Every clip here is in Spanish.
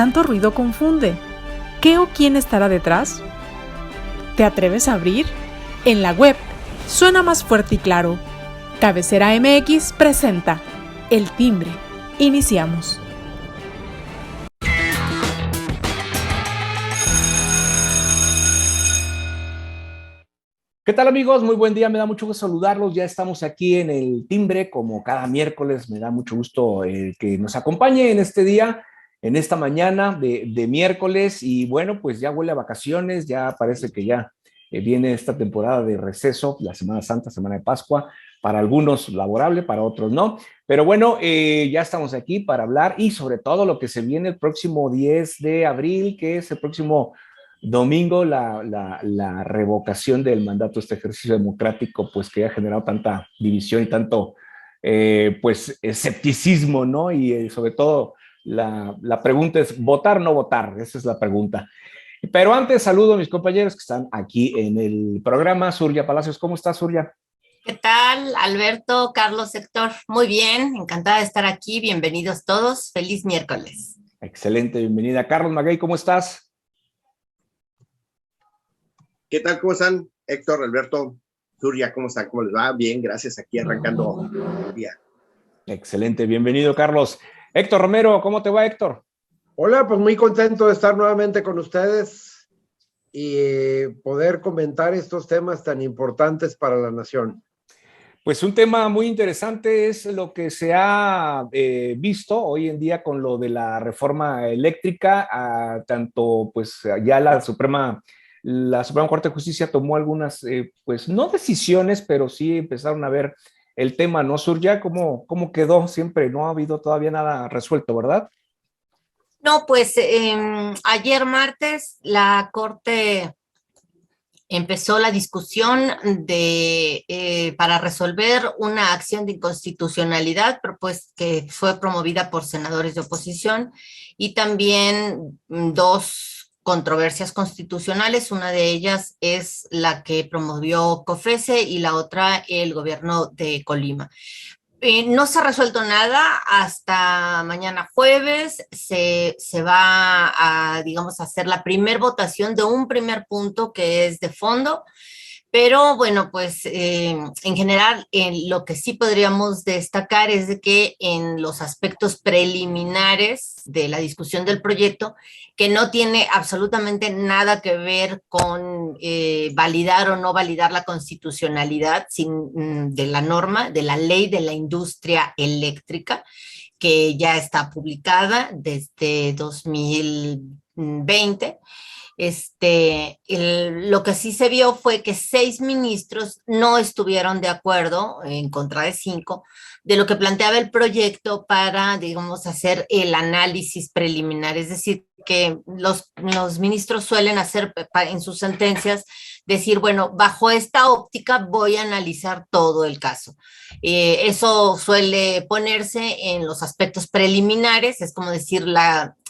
tanto ruido confunde. ¿Qué o quién estará detrás? ¿Te atreves a abrir? En la web suena más fuerte y claro. Cabecera MX presenta El Timbre. Iniciamos. ¿Qué tal, amigos? Muy buen día, me da mucho gusto saludarlos. Ya estamos aquí en El Timbre, como cada miércoles. Me da mucho gusto que nos acompañe en este día, en esta mañana de miércoles. Y bueno, pues ya huele a vacaciones, ya parece que ya viene esta temporada de receso, la Semana Santa, Semana de Pascua, para algunos laborable, para otros no. Pero bueno, ya estamos aquí para hablar y sobre todo lo que se viene el próximo 10 de abril, que es el próximo domingo, la revocación del mandato, este ejercicio democrático, pues que ha generado tanta división y tanto, pues, escepticismo, ¿no? Y sobre todo la pregunta es, ¿votar o no votar? Esa es la pregunta. Pero antes saludo a mis compañeros que están aquí en el programa. Surya Palacios, ¿cómo estás, Surya? ¿Qué tal, Alberto, Carlos, Héctor? Muy bien, encantada de estar aquí. Bienvenidos todos. Feliz miércoles. Excelente, bienvenida. Carlos Maguey, ¿cómo estás? ¿Qué tal? ¿Cómo están? Héctor, Alberto, Surya, ¿cómo están? ¿Cómo les va? Bien, gracias. Aquí arrancando el día. Excelente, bienvenido, Carlos. Héctor Romero, ¿cómo te va, Héctor? Hola, pues muy contento de estar nuevamente con ustedes y poder comentar estos temas tan importantes para la nación. Pues un tema muy interesante es lo que se ha visto hoy en día con lo de la reforma eléctrica, tanto pues ya la Suprema Corte de Justicia tomó algunas, pues no decisiones, pero sí empezaron a ver el tema, ¿no? Surya, ¿cómo quedó? Siempre no ha habido todavía nada resuelto, ¿verdad? No, pues ayer martes la Corte empezó la discusión para resolver una acción de inconstitucionalidad que fue promovida por senadores de oposición y también dos controversias constitucionales. Una de ellas es la que promovió COFESE y la otra el gobierno de Colima. No se ha resuelto nada hasta mañana jueves. Se va a, digamos, hacer la primer votación de un primer punto que es de fondo. Pero bueno, pues en general lo que sí podríamos destacar es de que en los aspectos preliminares de la discusión del proyecto, que no tiene absolutamente nada que ver con validar o no validar la constitucionalidad de la norma, de la ley de la industria eléctrica, que ya está publicada desde 2020. Lo que sí se vio fue que 6 ministros no estuvieron de acuerdo, en contra de 5, de lo que planteaba el proyecto para, digamos, hacer el análisis preliminar. Es decir, que los ministros suelen hacer en sus sentencias, decir, bueno, bajo esta óptica voy a analizar todo el caso. Eso suele ponerse en los aspectos preliminares, es como decir,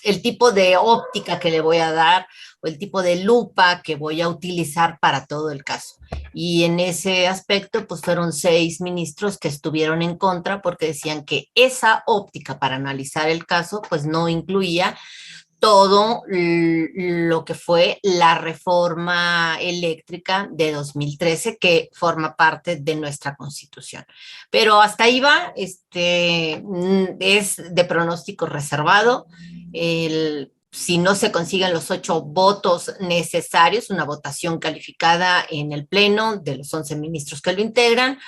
el tipo de óptica que le voy a dar o el tipo de lupa que voy a utilizar para todo el caso. Y en ese aspecto, pues fueron 6 ministros que estuvieron en contra porque decían que esa óptica para analizar el caso, pues no incluía todo lo que fue la reforma eléctrica de 2013, que forma parte de nuestra Constitución. Pero hasta ahí va, es de pronóstico reservado. Si no se consiguen los 8 votos necesarios, una votación calificada en el Pleno de los 11 ministros que lo integran,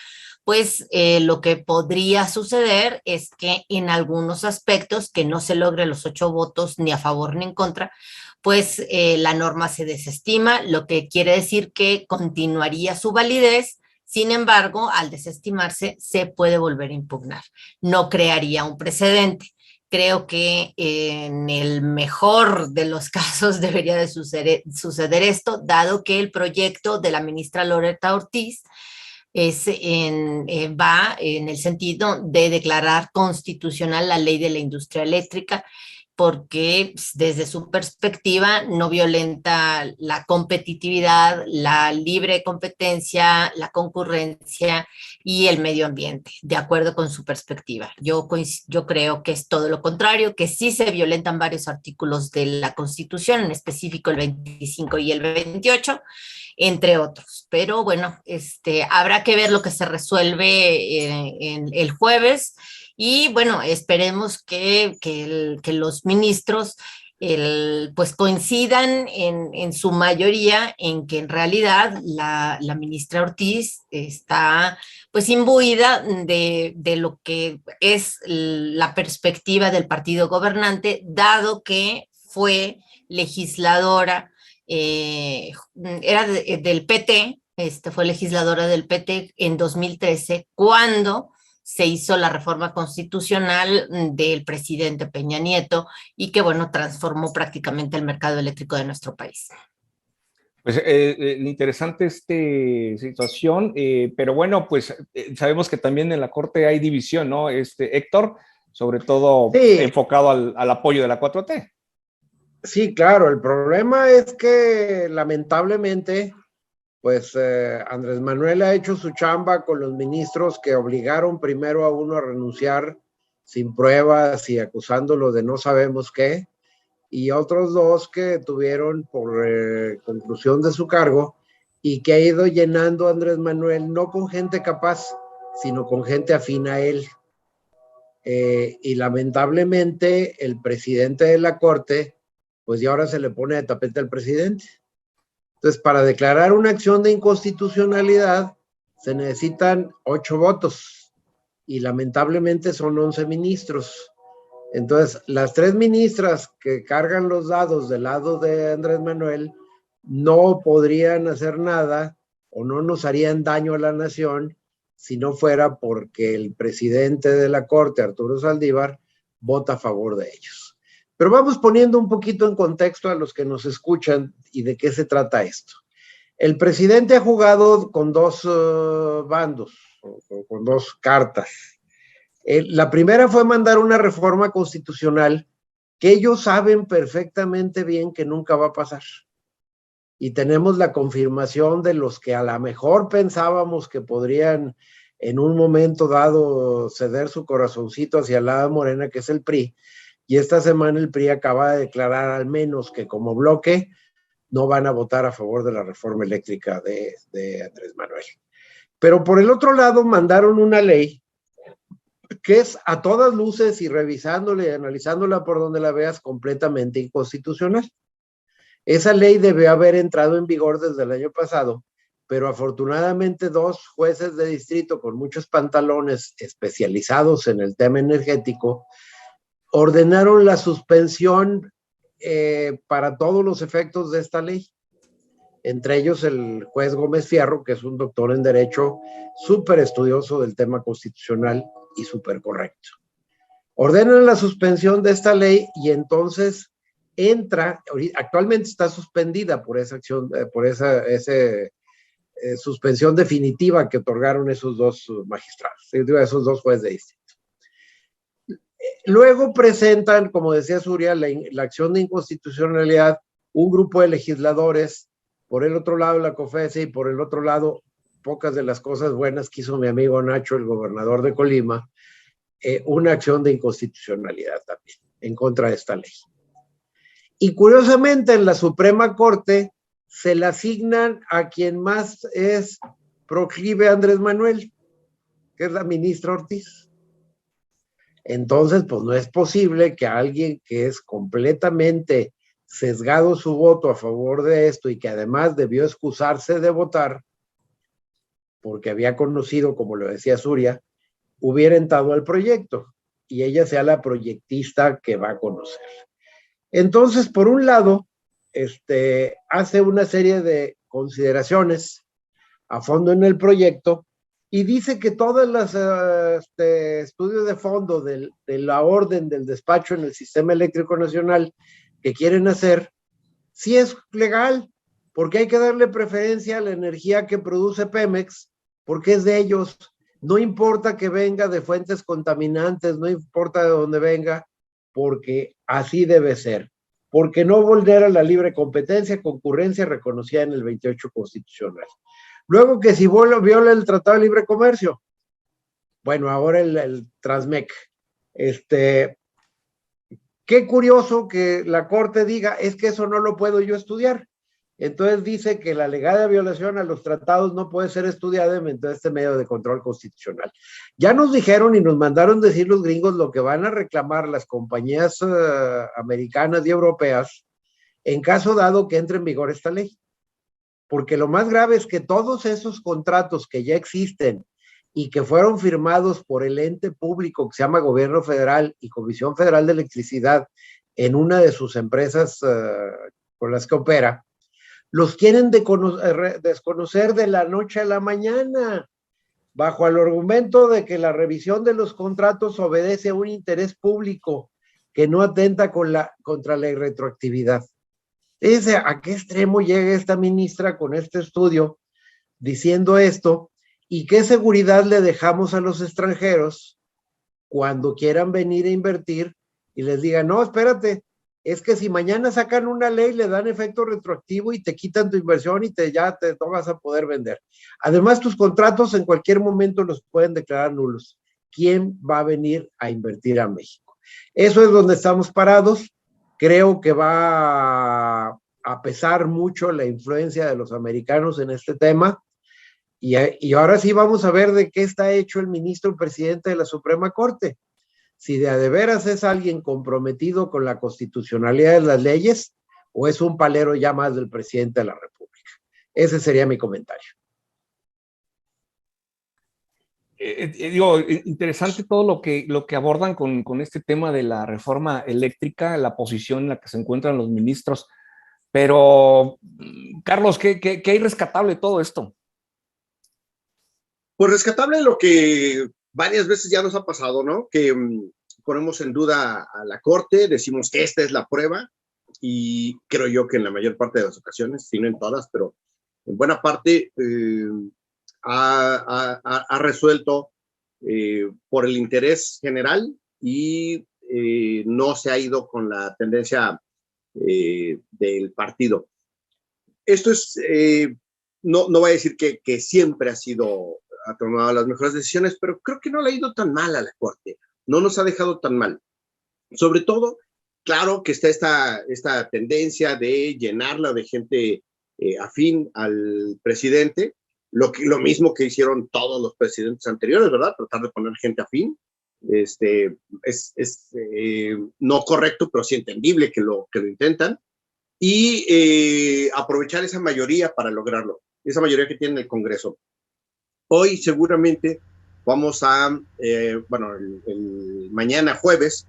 pues lo que podría suceder es que en algunos aspectos que no se logre los 8 votos ni a favor ni en contra, pues la norma se desestima, lo que quiere decir que continuaría su validez. Sin embargo, al desestimarse, se puede volver a impugnar. No crearía un precedente. Creo que en el mejor de los casos debería de suceder esto, dado que el proyecto de la ministra Loretta Ortiz va en el sentido de declarar constitucional la ley de la industria eléctrica porque desde su perspectiva no violenta la competitividad, la libre competencia, la concurrencia y el medio ambiente, de acuerdo con su perspectiva. Yo creo que es todo lo contrario, que sí se violentan varios artículos de la Constitución, en específico el 25 y el 28, entre otros. Pero bueno, habrá que ver lo que se resuelve en el jueves. Y bueno, esperemos que los ministros pues coincidan en su mayoría en que en realidad la ministra Ortiz está pues imbuida de lo que es la perspectiva del partido gobernante, dado que fue legisladora, era del PT, fue legisladora del PT en 2013, cuando se hizo la reforma constitucional del presidente Peña Nieto y que, bueno, transformó prácticamente el mercado eléctrico de nuestro país. Pues interesante situación, pero bueno, pues sabemos que también en la Corte hay división, ¿no? Héctor, sobre todo Sí. enfocado al apoyo de la 4T. Sí, claro, el problema es que lamentablemente, pues Andrés Manuel ha hecho su chamba con los ministros que obligaron primero a uno a renunciar sin pruebas y acusándolo de no sabemos qué, y otros dos que tuvieron por conclusión de su cargo y que ha ido llenando a Andrés Manuel no con gente capaz, sino con gente afín a él. Y lamentablemente el presidente de la Corte, pues ya ahora se le pone de tapete al presidente. Entonces, para declarar una acción de inconstitucionalidad se necesitan 8 votos y lamentablemente son 11 ministros. Entonces, las 3 ministras que cargan los dados del lado de Andrés Manuel no podrían hacer nada o no nos harían daño a la nación si no fuera porque el presidente de la Corte, Arturo Saldívar, vota a favor de ellos. Pero vamos poniendo un poquito en contexto a los que nos escuchan y de qué se trata esto. El presidente ha jugado con 2 bandos, con 2 cartas. La primera fue mandar una reforma constitucional que ellos saben perfectamente bien que nunca va a pasar. Y tenemos la confirmación de los que a lo mejor pensábamos que podrían en un momento dado ceder su corazoncito hacia la Hada Morena, que es el PRI. Y esta semana el PRI acaba de declarar al menos que como bloque no van a votar a favor de la reforma eléctrica de Andrés Manuel. Pero por el otro lado mandaron una ley que es a todas luces y revisándola y analizándola por donde la veas completamente inconstitucional. Esa ley debió haber entrado en vigor desde el año pasado, pero afortunadamente 2 jueces de distrito con muchos pantalones especializados en el tema energético ordenaron la suspensión para todos los efectos de esta ley. Entre ellos el juez Gómez Fierro, que es un doctor en Derecho súper estudioso del tema constitucional y súper correcto. Ordenan la suspensión de esta ley y entonces entra, actualmente está suspendida por esa acción, por esa suspensión definitiva que otorgaron esos 2 magistrados, esos 2 jueces de distrito. Luego presentan, como decía Zuria, la acción de inconstitucionalidad, un grupo de legisladores, por el otro lado la COFESE y por el otro lado pocas de las cosas buenas que hizo mi amigo Nacho, el gobernador de Colima, una acción de inconstitucionalidad también en contra de esta ley. Y curiosamente en la Suprema Corte se la asignan a quien más es proclive a Andrés Manuel, que es la ministra Ortiz. Entonces, pues no es posible que alguien que es completamente sesgado su voto a favor de esto y que además debió excusarse de votar, porque había conocido, como lo decía Zuria, hubiera entrado al proyecto y ella sea la proyectista que va a conocer. Entonces, por un lado, hace una serie de consideraciones a fondo en el proyecto y dice que todos los estudios de fondo de la orden del despacho en el Sistema Eléctrico Nacional que quieren hacer, sí es legal, porque hay que darle preferencia a la energía que produce Pemex, porque es de ellos. No importa que venga de fuentes contaminantes, no importa de dónde venga, porque así debe ser, porque no vulnera la libre competencia, concurrencia reconocida en el 28 constitucional. Luego que si viola el Tratado de Libre Comercio, bueno, ahora el Transmec, qué curioso que la Corte diga, es que eso no lo puedo yo estudiar. Entonces dice que la alegada violación a los tratados no puede ser estudiada mediante este medio de control constitucional. Ya nos dijeron y nos mandaron decir los gringos lo que van a reclamar las compañías americanas y europeas en caso dado que entre en vigor esta ley. Porque lo más grave es que todos esos contratos que ya existen y que fueron firmados por el ente público que se llama Gobierno Federal y Comisión Federal de Electricidad en una de sus empresas con las que opera, los quieren desconocer de la noche a la mañana, bajo el argumento de que la revisión de los contratos obedece a un interés público que no atenta contra la irretroactividad. ¿A qué extremo llega esta ministra con este estudio diciendo esto? ¿Y qué seguridad le dejamos a los extranjeros cuando quieran venir a invertir y les digan, no, espérate, es que si mañana sacan una ley, le dan efecto retroactivo y te quitan tu inversión y ya no vas a poder vender? Además, tus contratos en cualquier momento los pueden declarar nulos. ¿Quién va a venir a invertir a México? Eso es donde estamos parados. Creo que va a pesar mucho la influencia de los americanos en este tema. Y ahora sí vamos a ver de qué está hecho el ministro presidente de la Suprema Corte. Si de veras es alguien comprometido con la constitucionalidad de las leyes o es un palero ya más del presidente de la República. Ese sería mi comentario. Interesante todo lo que abordan con este tema de la reforma eléctrica, la posición en la que se encuentran los ministros. Pero, Carlos, ¿qué hay rescatable de todo esto? Pues rescatable lo que varias veces ya nos ha pasado, ¿no? Que ponemos en duda a la Corte, decimos que esta es la prueba, y creo yo que en la mayor parte de las ocasiones, si no en todas, pero en buena parte ha resuelto por el interés general y no se ha ido con la tendencia del partido. Esto es, no voy a decir que siempre ha tomado las mejores decisiones, pero creo que no le ha ido tan mal a la Corte, no nos ha dejado tan mal. Sobre todo, claro que está esta tendencia de llenarla de gente afín al presidente, lo mismo que hicieron todos los presidentes anteriores, ¿verdad? Tratar de poner gente afín. Es no correcto, pero sí entendible que lo intentan. Y aprovechar esa mayoría para lograrlo, esa mayoría que tiene el Congreso. Hoy seguramente vamos a, mañana jueves,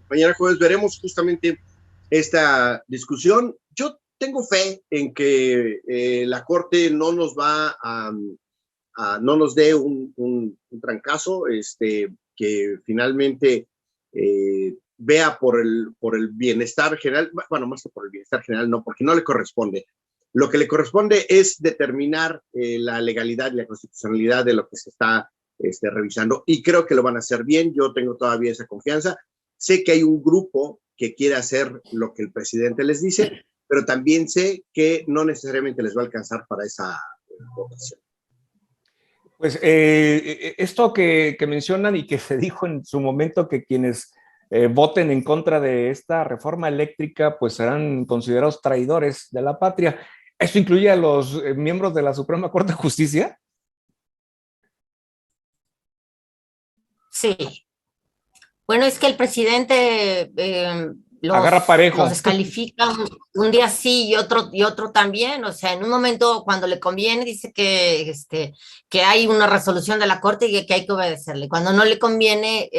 mañana jueves veremos justamente esta discusión. Yo tengo fe en que la Corte no nos va no nos dé un trancazo, que finalmente vea por el bienestar general, bueno, más que por el bienestar general, no, porque no le corresponde. Lo que le corresponde es determinar la legalidad y la constitucionalidad de lo que se está revisando, y creo que lo van a hacer bien. Yo tengo todavía esa confianza. Sé que hay un grupo que quiere hacer lo que el presidente les dice, pero también sé que no necesariamente les va a alcanzar para esa votación. Pues esto que mencionan y que se dijo en su momento, que quienes voten en contra de esta reforma eléctrica pues serán considerados traidores de la patria. ¿Esto incluye a los miembros de la Suprema Corte de Justicia? Sí. Bueno, es que el presidente agarra parejo, los descalifica un día sí y otro también. O sea, en un momento cuando le conviene dice que hay una resolución de la Corte y que hay que obedecerle. Cuando no le conviene,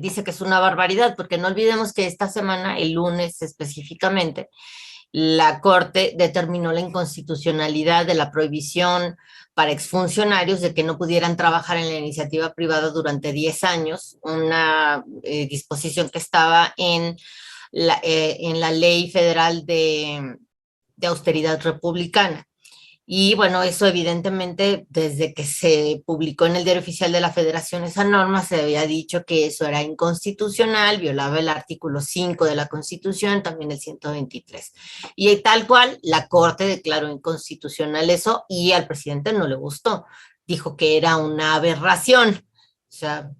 dice que es una barbaridad, porque no olvidemos que esta semana, el lunes específicamente, la Corte determinó la inconstitucionalidad de la prohibición para exfuncionarios de que no pudieran trabajar en la iniciativa privada durante 10 años, una disposición que estaba en la Ley Federal de Austeridad Republicana. Y bueno, eso evidentemente desde que se publicó en el Diario Oficial de la Federación esa norma se había dicho que eso era inconstitucional, violaba el artículo 5 de la Constitución, también el 123. Y tal cual, la Corte declaró inconstitucional eso y al presidente no le gustó. Dijo que era una aberración. O sea,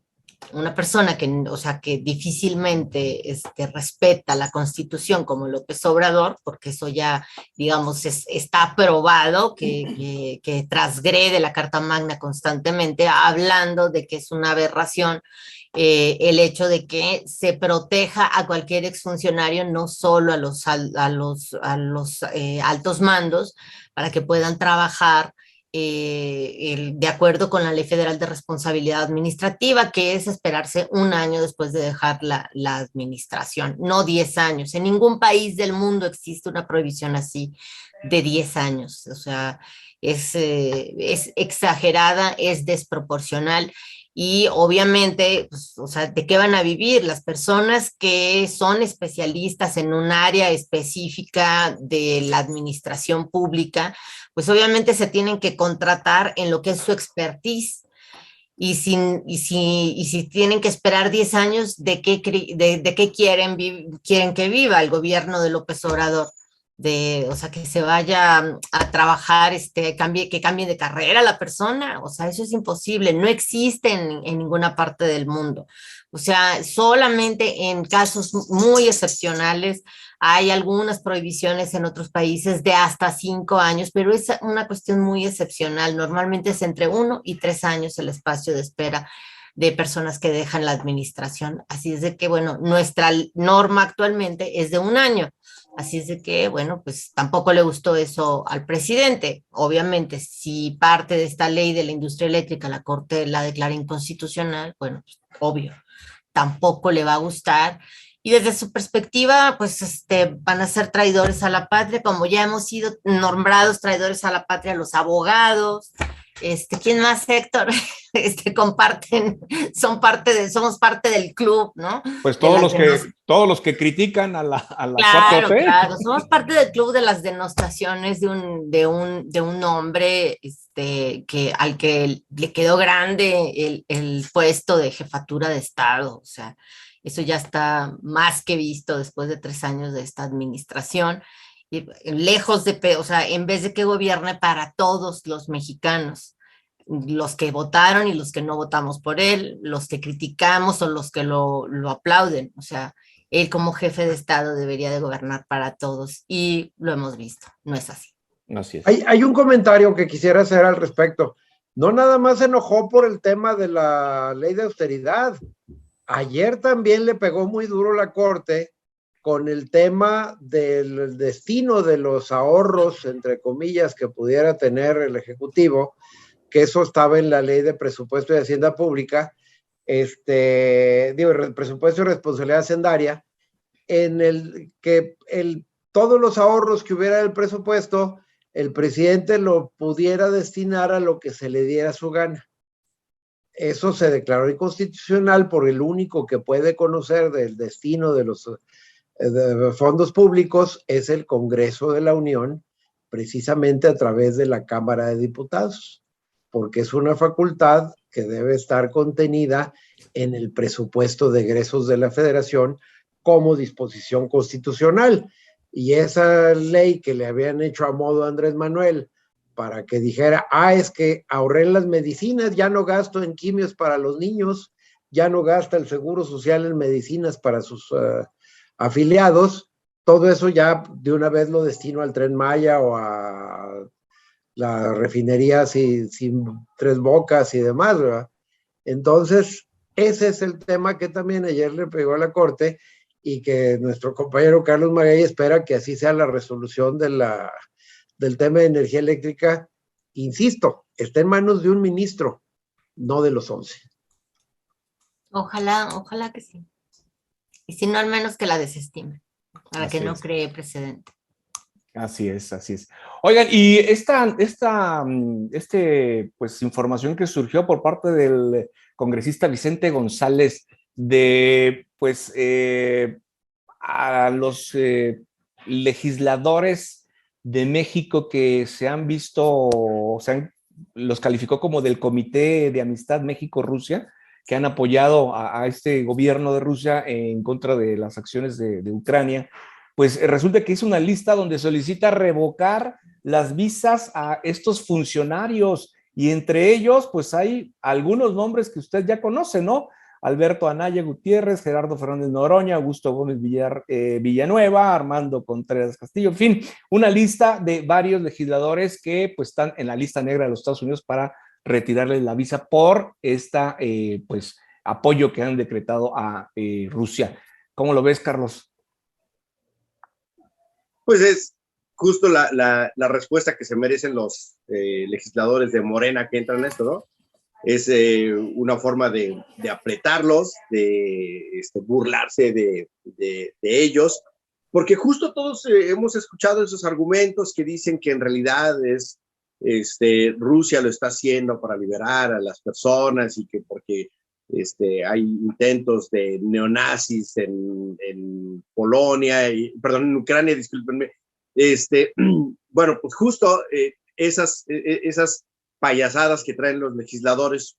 una persona que, o sea, que difícilmente respeta la Constitución como López Obrador, porque eso ya, digamos, está probado que transgrede la Carta Magna constantemente, hablando de que es una aberración el hecho de que se proteja a cualquier exfuncionario, no solo a los altos mandos, para que puedan trabajar de acuerdo con la Ley Federal de Responsabilidad Administrativa, que es esperarse un año después de dejar la administración, no 10 años. En ningún país del mundo existe una prohibición así de 10 años. O sea, es exagerada, es desproporcional. Y obviamente, pues, o sea, ¿de qué van a vivir las personas que son especialistas en un área específica de la administración pública? Pues obviamente se tienen que contratar en lo que es su expertise. Y si tienen que esperar 10 años, ¿de qué quieren que viva el gobierno de López Obrador? O sea, que se vaya a trabajar, que cambie de carrera la persona. O sea, eso es imposible, no existe en ninguna parte del mundo. O sea, solamente en casos muy excepcionales hay algunas prohibiciones en otros países de hasta 5 años, pero es una cuestión muy excepcional. Normalmente es entre 1 y 3 años el espacio de espera de personas que dejan la administración. Así es de que, bueno, nuestra norma actualmente es de 1 año. Así es de que, bueno, pues tampoco le gustó eso al presidente. Obviamente, si parte de esta ley de la industria eléctrica la Corte la declara inconstitucional, bueno, pues, obvio, tampoco le va a gustar. Y desde su perspectiva, pues van a ser traidores a la patria, como ya hemos sido nombrados traidores a la patria los abogados. ¿Quién más, Héctor? Comparten, somos parte del club, ¿no? Pues todos los que critican a la Claro, 4T. claro, somos parte del club de las denostaciones de un hombre al que le quedó grande el puesto de jefatura de Estado. O sea, eso ya está más que visto después de 3 años de esta administración. Y lejos o sea, en vez de que gobierne para todos los mexicanos, los que votaron y los que no votamos por él, los que criticamos o los que lo aplauden. O sea, él como jefe de Estado debería de gobernar para todos y lo hemos visto, no es así. Así es. Hay un comentario que quisiera hacer al respecto. No nada más se enojó por el tema de la ley de austeridad. Ayer también le pegó muy duro la Corte con el tema del destino de los ahorros, entre comillas, que pudiera tener el Ejecutivo, que eso estaba en la Ley de Presupuesto y Hacienda Pública, Presupuesto y Responsabilidad Hacendaria, en el que todos los ahorros que hubiera del presupuesto, el presidente lo pudiera destinar a lo que se le diera su gana. Eso se declaró inconstitucional por el único que puede conocer del destino de los fondos públicos es el Congreso de la Unión, precisamente a través de la Cámara de Diputados, porque es una facultad que debe estar contenida en el presupuesto de egresos de la Federación como disposición constitucional. Y esa ley que le habían hecho a modo a Andrés Manuel para que dijera, es que ahorré en las medicinas, ya no gasto en quimios para los niños, ya no gasta el Seguro Social en medicinas para sus afiliados, todo eso ya de una vez lo destino al Tren Maya o a la refinería sin Tres Bocas y demás, ¿verdad? Entonces, ese es el tema que también ayer le pegó a la Corte y que nuestro compañero Carlos Magay espera que así sea la resolución del tema de energía eléctrica. Insisto, está en manos de un ministro, no de los 11. Ojalá que sí. Y si no, al menos que la desestime, para Así que no es. cree precedente. Así es, así es. Oigan, y pues información que surgió por parte del congresista Vicente González de, pues, a los legisladores de México que se han visto, los calificó como del Comité de Amistad México-Rusia, que han apoyado a este gobierno de Rusia en contra de las acciones de Ucrania, pues resulta que hizo una lista donde solicita revocar las visas a estos funcionarios, y entre ellos pues hay algunos nombres que usted ya conoce, ¿no? Alberto Anaya Gutiérrez, Gerardo Fernández Noroña, Augusto Gómez Villanueva, Armando Contreras Castillo, en fin, una lista de varios legisladores que pues están en la lista negra de los Estados Unidos para retirarles la visa por esta pues apoyo que han decretado a Rusia. ¿Cómo lo ves, Carlos? Pues es justo la respuesta que se merecen los legisladores de Morena que entran en esto, ¿no? Es una forma de apretarlos, de burlarse de ellos, porque justo todos hemos escuchado esos argumentos que dicen que en realidad es Rusia lo está haciendo para liberar a las personas y que porque hay intentos de neonazis en Polonia, perdón, en Ucrania, discúlpenme. Bueno, pues justo esas payasadas que traen los legisladores,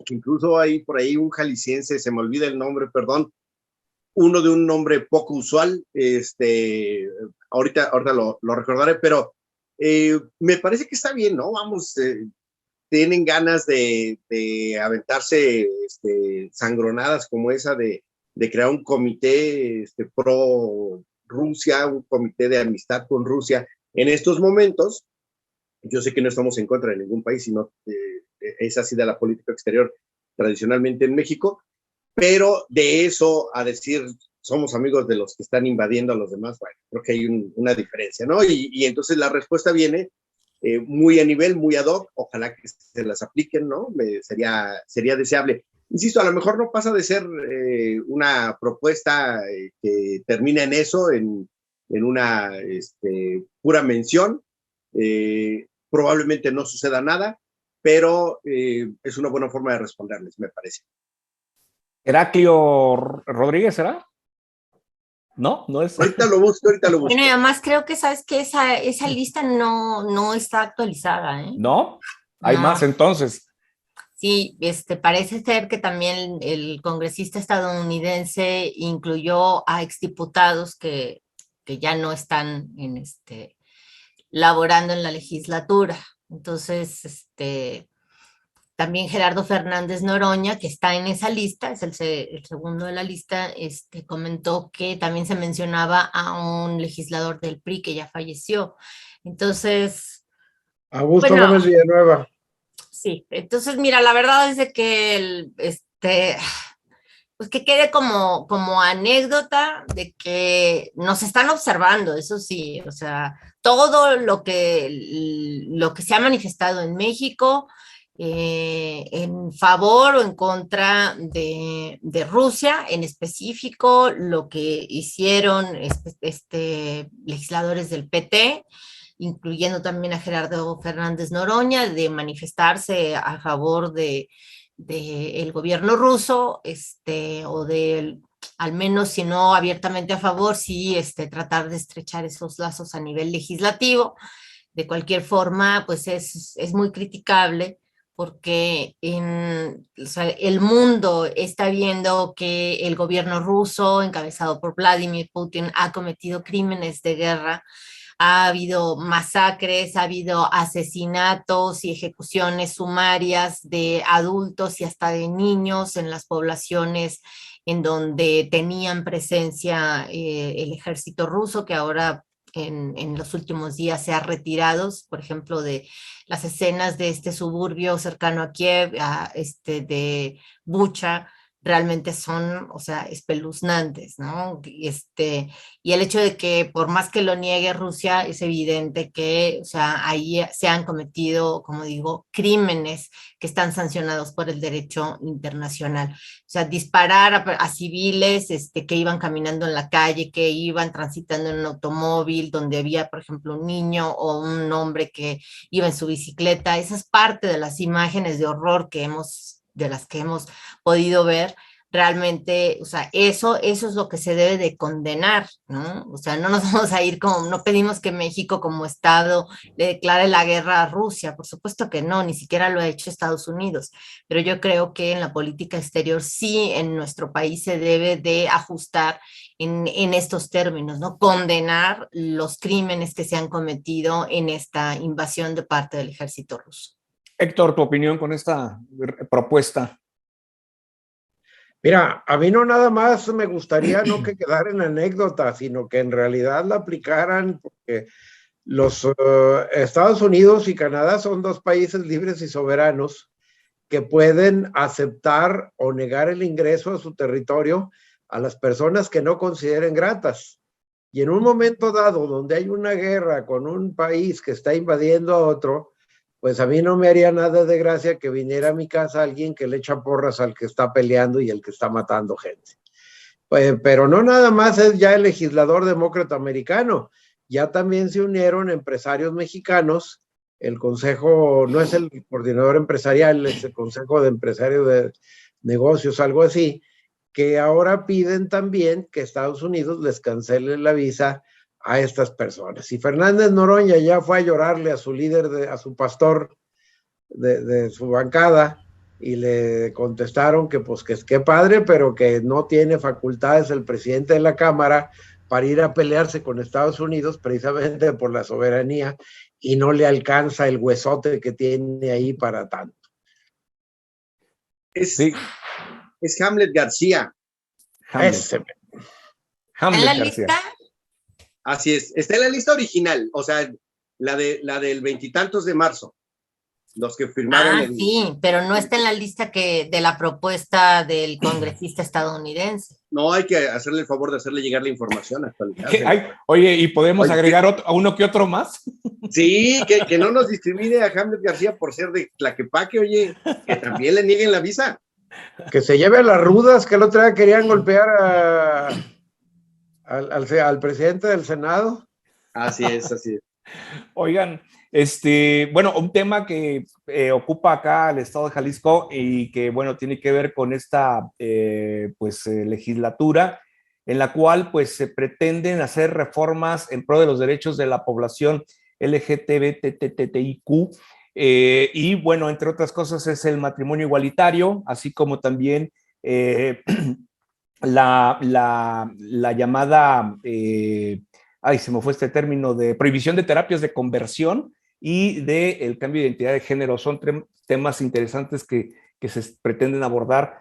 que incluso hay por ahí un jalisciense, se me olvida el nombre, perdón, uno de un nombre poco usual, ahorita lo recordaré, pero me parece que está bien, ¿no? Vamos, tienen ganas de aventarse sangronadas como esa de crear un comité pro Rusia, un comité de amistad con Rusia en estos momentos. Yo sé que no estamos en contra de ningún país, sino es así de la política exterior tradicionalmente en México, pero de eso a decir somos amigos de los que están invadiendo a los demás, bueno, creo que hay una diferencia, ¿no? Y entonces la respuesta viene muy a nivel, muy ad hoc, ojalá que se las apliquen, ¿no? Sería deseable. Insisto, a lo mejor no pasa de ser una propuesta que termina en eso, en una pura mención. Probablemente no suceda nada, pero es una buena forma de responderles, me parece. Heraclio Rodríguez, ¿será? No, no es. Ahorita lo busco. Bueno, y además creo que sabes que esa lista no está actualizada, ¿eh? ¿No? Hay más entonces. Sí, parece ser que también el congresista estadounidense incluyó a exdiputados que ya no están laborando en la legislatura. Entonces, también Gerardo Fernández Noroña, que está en esa lista, es el segundo de la lista, comentó que también se mencionaba a un legislador del PRI que ya falleció. Entonces... Augusto Gómez Villanueva. Sí, entonces mira, la verdad es de que pues que quede como anécdota de que nos están observando, eso sí, o sea, todo lo que se ha manifestado en México en favor o en contra de Rusia, en específico lo que hicieron legisladores del PT, incluyendo también a Gerardo Fernández Noroña, de manifestarse a favor del gobierno ruso, o al menos si no abiertamente a favor, sí tratar de estrechar esos lazos a nivel legislativo. De cualquier forma, pues es muy criticable porque el mundo está viendo que el gobierno ruso, encabezado por Vladimir Putin, ha cometido crímenes de guerra. Ha habido masacres, ha habido asesinatos y ejecuciones sumarias de adultos y hasta de niños en las poblaciones en donde tenían presencia el ejército ruso, que ahora en los últimos días se ha retirado, por ejemplo, de las escenas de este suburbio cercano a Kiev, de Bucha, realmente son, o sea, espeluznantes, ¿no? Y el hecho de que por más que lo niegue Rusia, es evidente que, o sea, ahí se han cometido, como digo, crímenes que están sancionados por el derecho internacional. O sea, disparar a civiles que iban caminando en la calle, que iban transitando en un automóvil, donde había, por ejemplo, un niño o un hombre que iba en su bicicleta. Esa es parte de las imágenes de horror de las que hemos podido ver. realmente, o sea, eso es lo que se debe de condenar, ¿no? O sea, no nos vamos a ir como, no pedimos que México como Estado le declare la guerra a Rusia, por supuesto que no, ni siquiera lo ha hecho Estados Unidos, pero yo creo que en la política exterior sí en nuestro país se debe de ajustar en estos términos, ¿no? Condenar los crímenes que se han cometido en esta invasión de parte del ejército ruso. Héctor, tu opinión con esta propuesta. Mira, a mí no nada más me gustaría no que quedara en anécdota, sino que en realidad la aplicaran, porque los Estados Unidos y Canadá son dos países libres y soberanos que pueden aceptar o negar el ingreso a su territorio a las personas que no consideren gratas. Y en un momento dado, donde hay una guerra con un país que está invadiendo a otro, pues a mí no me haría nada de gracia que viniera a mi casa alguien que le echa porras al que está peleando y el que está matando gente. Pero no nada más es ya el legislador demócrata americano, ya también se unieron empresarios mexicanos, el consejo, no es el coordinador empresarial, es el consejo de empresarios de negocios, algo así, que ahora piden también que Estados Unidos les cancele la visa a estas personas. Y Fernández Noroña ya fue a llorarle a su líder, a su pastor de su bancada, y le contestaron que pues que es que padre, pero que no tiene facultades el presidente de la Cámara para ir a pelearse con Estados Unidos precisamente por la soberanía, y no le alcanza el huesote que tiene ahí para tanto. Es Hamlet García. Hamlet ¿En la García. lista? Así es, está en la lista original, o sea, la del 20 de marzo, los que firmaron. Sí, pero no está en la lista de la propuesta del congresista estadounidense. No, hay que hacerle el favor de hacerle llegar la información actualizada. Oye, ¿y podemos agregar a uno que otro más? Sí, que no nos discrimine a Hamlet García por ser de Tlaquepaque, oye, que también le nieguen la visa. Que se lleve a las rudas, que el otro día querían golpear al presidente del Senado. Así es, así es. Oigan, bueno, un tema que ocupa acá el estado de Jalisco y que, bueno, tiene que ver con esta, legislatura en la cual, pues, se pretenden hacer reformas en pro de los derechos de la población LGTBTTIQ, y, bueno, entre otras cosas es el matrimonio igualitario, así como también la llamada, se me fue este término, de prohibición de terapias de conversión y del cambio de identidad de género. Son temas interesantes que se pretenden abordar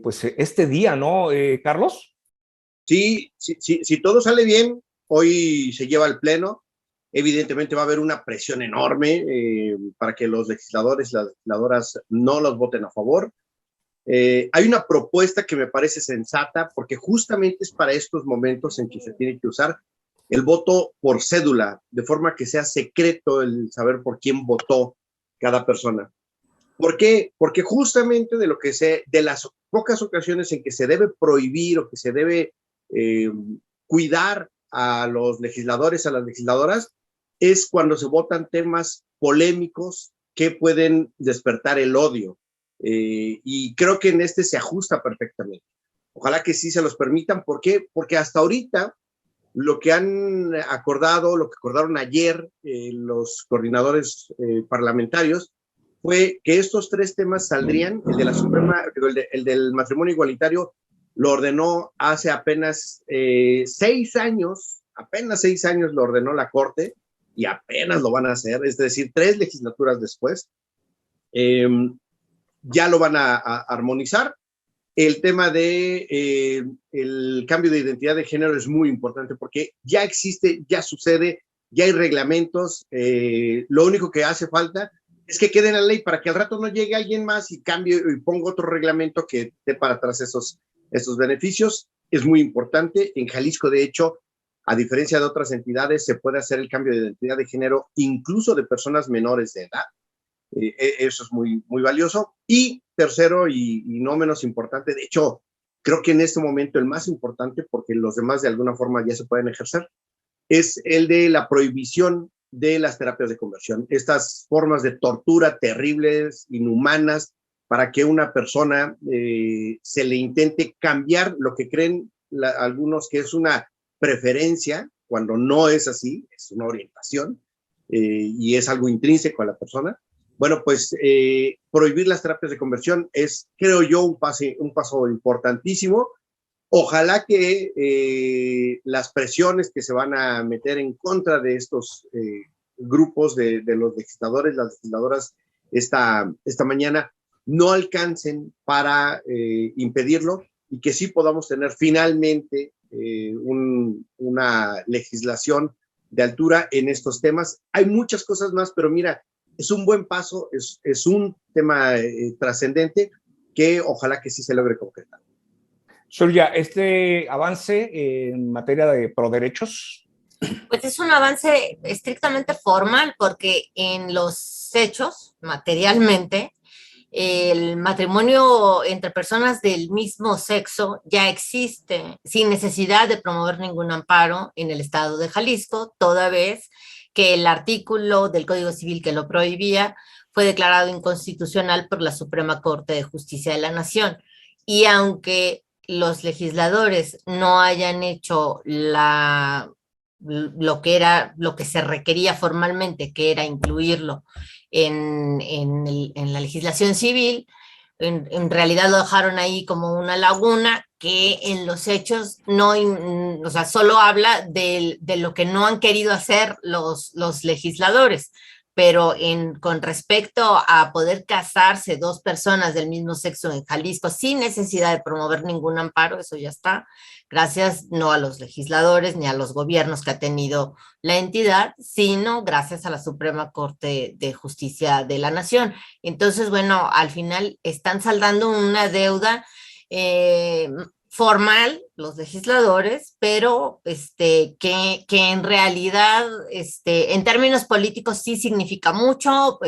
pues este día, ¿no, Carlos? Sí, si todo sale bien, hoy se lleva al pleno. Evidentemente va a haber una presión enorme para que los legisladores y las legisladoras no los voten a favor. Hay una propuesta que me parece sensata, porque justamente es para estos momentos en que se tiene que usar el voto por cédula, de forma que sea secreto el saber por quién votó cada persona. ¿Por qué? Porque justamente de las pocas ocasiones en que se debe prohibir o que se debe cuidar a los legisladores, a las legisladoras, es cuando se votan temas polémicos que pueden despertar el odio. Y creo que en este se ajusta perfectamente. Ojalá que sí se los permitan. ¿Por qué? Porque hasta ahorita lo que han acordado, lo que acordaron ayer los coordinadores parlamentarios, fue que estos tres temas saldrían. El de la Suprema, el del matrimonio igualitario, lo ordenó hace apenas 6 años, lo ordenó la Corte, y apenas lo van a hacer, es decir, 3 legislaturas después. Ya lo van a armonizar. El tema de el cambio de identidad de género es muy importante porque ya existe, ya sucede, ya hay reglamentos. Lo único que hace falta es que quede en la ley para que al rato no llegue alguien más y cambie y ponga otro reglamento que dé para atrás esos beneficios. Es muy importante. En Jalisco, de hecho, a diferencia de otras entidades, se puede hacer el cambio de identidad de género incluso de personas menores de edad. Eso es muy, muy valioso. Y tercero, y no menos importante, de hecho, creo que en este momento el más importante, porque los demás de alguna forma ya se pueden ejercer, es el de la prohibición de las terapias de conversión. Estas formas de tortura terribles, inhumanas, para que una persona se le intente cambiar lo que creen algunos que es una preferencia, cuando no es así, es una orientación y es algo intrínseco a la persona. Bueno, pues prohibir las terapias de conversión es, creo yo, un paso importantísimo. Ojalá que las presiones que se van a meter en contra de estos grupos de los legisladores, las legisladoras esta mañana, no alcancen para impedirlo y que sí podamos tener finalmente una legislación de altura en estos temas. Hay muchas cosas más, pero mira, es un buen paso, es un tema trascendente que ojalá que sí se logre concretar. Xulia, este avance en materia de proderechos. Pues es un avance estrictamente formal, porque en los hechos, materialmente, el matrimonio entre personas del mismo sexo ya existe sin necesidad de promover ningún amparo en el estado de Jalisco, toda vez que el artículo del Código Civil que lo prohibía fue declarado inconstitucional por la Suprema Corte de Justicia de la Nación. Y aunque los legisladores no hayan hecho lo que se requería formalmente, que era incluirlo en la legislación civil, en realidad lo dejaron ahí como una laguna que en los hechos no, o sea, solo habla de lo que no han querido hacer los legisladores, pero con respecto a poder casarse dos personas del mismo sexo en Jalisco sin necesidad de promover ningún amparo, eso ya está, gracias no a los legisladores ni a los gobiernos que ha tenido la entidad, sino gracias a la Suprema Corte de Justicia de la Nación. Entonces, bueno, al final están saldando una deuda formal los legisladores, pero que en realidad en términos políticos sí significa mucho,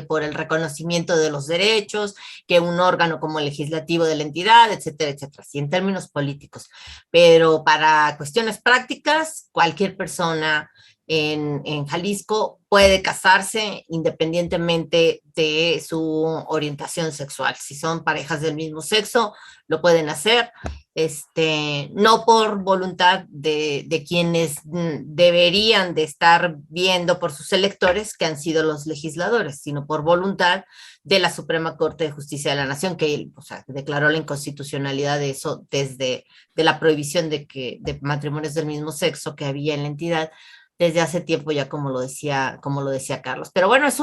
por el reconocimiento de los derechos, que un órgano como el legislativo de la entidad, etcétera, etcétera, sí, en términos políticos. Pero para cuestiones prácticas, cualquier persona en Jalisco puede casarse independientemente de su orientación sexual. Si son parejas del mismo sexo, lo pueden hacer, no por voluntad de quienes deberían de estar viendo por sus electores, que han sido los legisladores, sino por voluntad de la Suprema Corte de Justicia de la Nación, que declaró la inconstitucionalidad de eso desde la prohibición de matrimonios del mismo sexo que había en la entidad desde hace tiempo ya, como lo decía Carlos. Pero bueno, es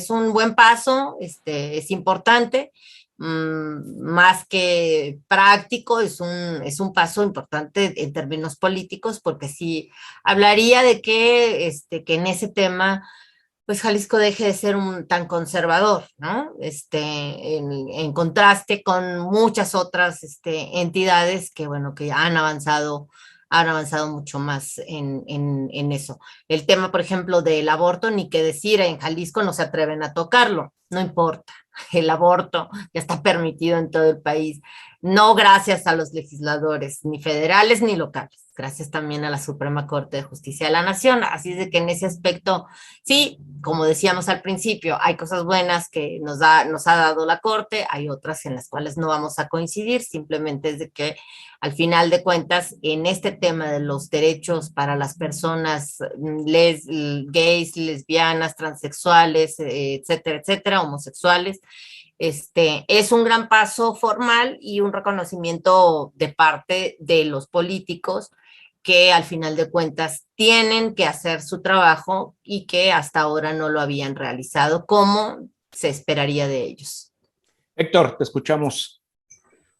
un buen paso, es importante, más que práctico, es un paso importante en términos políticos, porque sí hablaría de que en ese tema, pues Jalisco deje de ser tan conservador, ¿no? En contraste con muchas otras entidades que, bueno, que han avanzado mucho más en eso. El tema, por ejemplo, del aborto, ni qué decir, en Jalisco no se atreven a tocarlo, no importa. El aborto ya está permitido en todo el país, no gracias a los legisladores, ni federales ni locales, gracias también a la Suprema Corte de Justicia de la Nación. Así es de que en ese aspecto, sí, como decíamos al principio, hay cosas buenas que nos ha dado la Corte, hay otras en las cuales no vamos a coincidir, simplemente es de que al final de cuentas, en este tema de los derechos para las personas gays, lesbianas, transexuales, etcétera, etcétera, homosexuales, es un gran paso formal y un reconocimiento de parte de los políticos que al final de cuentas tienen que hacer su trabajo y que hasta ahora no lo habían realizado como se esperaría de ellos. Héctor, te escuchamos.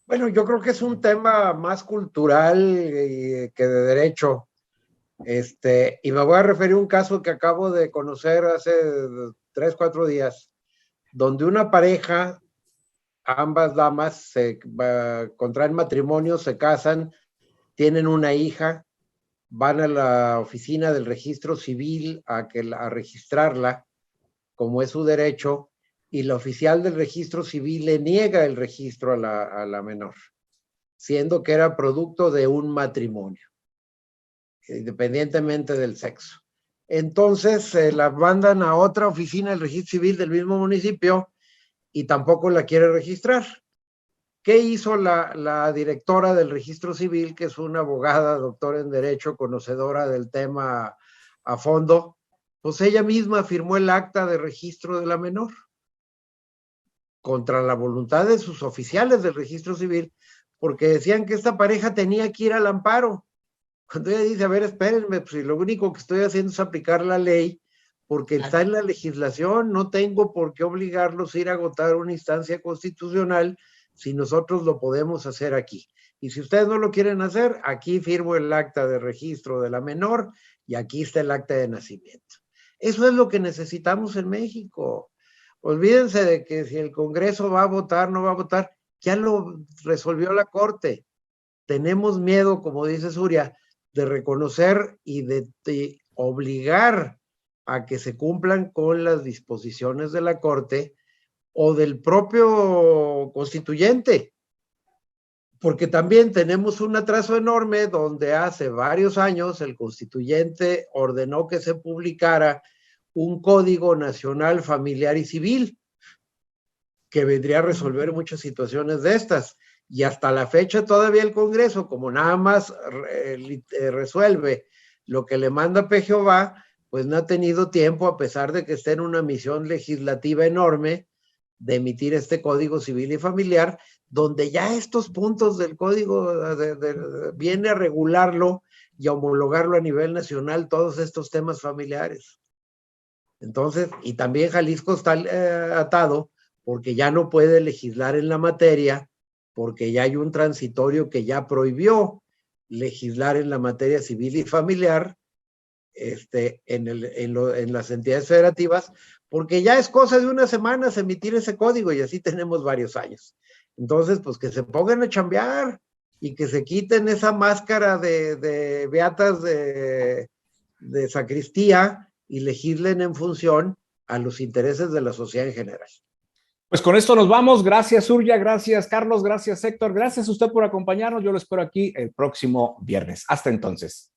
Bueno, yo creo que es un tema más cultural que de derecho. Y me voy a referir a un caso que acabo de conocer hace 3, 4 días, donde una pareja, ambas damas, se contraen matrimonio, se casan, tienen una hija, van a la oficina del registro civil a registrarla, como es su derecho, y la oficial del registro civil le niega el registro a la menor, siendo que era producto de un matrimonio, independientemente del sexo. Entonces la mandan a otra oficina del registro civil del mismo municipio y tampoco la quiere registrar. ¿Qué hizo la directora del registro civil, que es una abogada, doctora en Derecho, conocedora del tema a fondo? Pues ella misma firmó el acta de registro de la menor, contra la voluntad de sus oficiales del registro civil, porque decían que esta pareja tenía que ir al amparo. Cuando ella dice, a ver, espérenme, pues si lo único que estoy haciendo es aplicar la ley, porque está en la legislación, no tengo por qué obligarlos a ir a agotar una instancia constitucional si nosotros lo podemos hacer aquí. Y si ustedes no lo quieren hacer, aquí firmo el acta de registro de la menor y aquí está el acta de nacimiento. Eso es lo que necesitamos en México. Olvídense de que si el Congreso va a votar, no va a votar, ya lo resolvió la Corte. Tenemos miedo, como dice Surya, de reconocer y de obligar a que se cumplan con las disposiciones de la Corte o del propio constituyente, porque también tenemos un atraso enorme donde hace varios años el constituyente ordenó que se publicara un Código Nacional Familiar y Civil que vendría a resolver muchas situaciones de estas. Y hasta la fecha todavía el Congreso, como nada más resuelve lo que le manda PJOVA, pues no ha tenido tiempo, a pesar de que esté en una misión legislativa enorme, de emitir este Código Civil y Familiar, donde ya estos puntos del Código viene a regularlo y a homologarlo a nivel nacional, todos estos temas familiares. Entonces, y también Jalisco está atado porque ya no puede legislar en la materia, porque ya hay un transitorio que ya prohibió legislar en la materia civil y familiar en las entidades federativas, porque ya es cosa de unas semanas emitir ese código y así tenemos varios años. Entonces, pues que se pongan a chambear y que se quiten esa máscara de beatas de sacristía y legislen en función a los intereses de la sociedad en general. Pues con esto nos vamos. Gracias, Surya. Gracias, Carlos. Gracias, Héctor. Gracias a usted por acompañarnos. Yo lo espero aquí el próximo viernes. Hasta entonces.